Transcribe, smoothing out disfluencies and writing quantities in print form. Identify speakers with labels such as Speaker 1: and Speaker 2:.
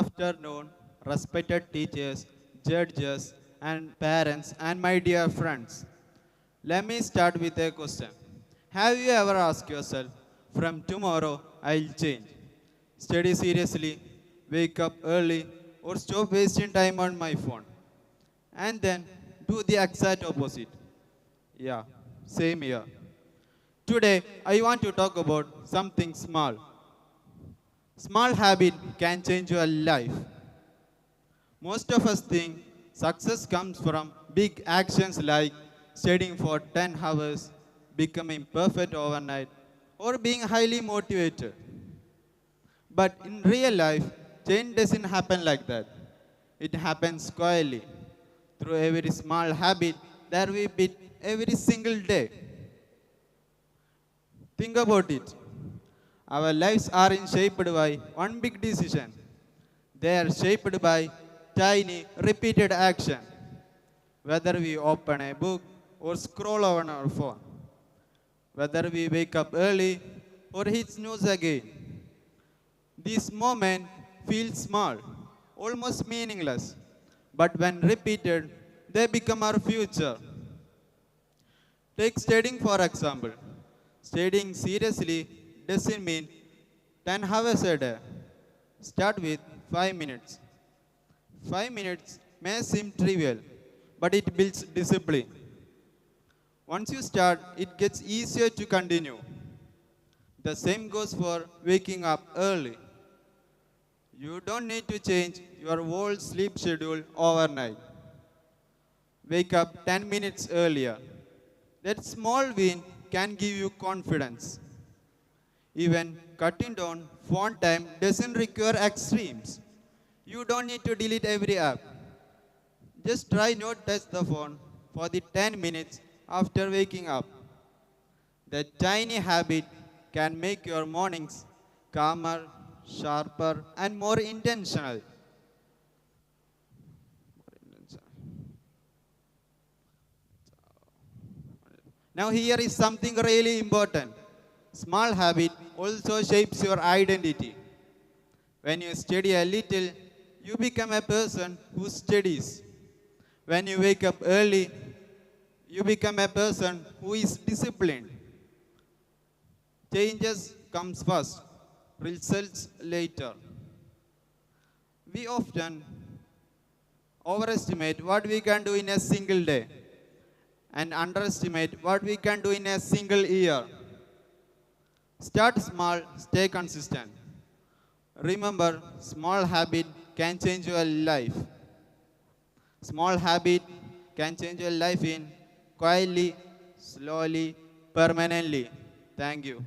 Speaker 1: Afternoon, respected teachers, judges, and parents, and my dear friends. Let me start with a question. Have you ever asked yourself, from tomorrow I'll change? Study seriously, wake up early, or stop wasting time on my phone? And then do the exact opposite. Yeah, same here. Today, I want to talk about something small. Small habit can change your life. Most of us think success comes from big actions like studying for 10 hours, becoming perfect overnight, or being highly motivated. But in real life, change doesn't happen like that. It happens quietly through every small habit that we beat every single day. Think about it. Our lives aren't shaped by one big decision. They are shaped by tiny, repeated action. Whether we open a book or scroll on our phone, whether we wake up early or hit snooze again, this moment feels small, almost meaningless. But when repeated, they become our future. Take studying for example. Studying seriously doesn't mean 10 hours a day. Start with 5 minutes. 5 minutes may seem trivial, but it builds discipline. Once you start, it gets easier to continue. The same goes for waking up early. You don't need to change your whole sleep schedule overnight. Wake up 10 minutes earlier. That small win can give you confidence. Even cutting down phone time doesn't require extremes. You don't need to delete every app. Just try not touch the phone for the 10 minutes after waking up. That tiny habit can make your mornings calmer, sharper, and more intentional. Now here is something really important. Small habit also shapes your identity. When you study a little, you become a person who studies. When you wake up early, you become a person who is disciplined. Changes comes first, results later. We often overestimate what we can do in a single day and underestimate what we can do in a single year. Start small, stay consistent. Remember, small habit can change your life. Small habit can change your life in quietly, slowly, permanently. Thank you.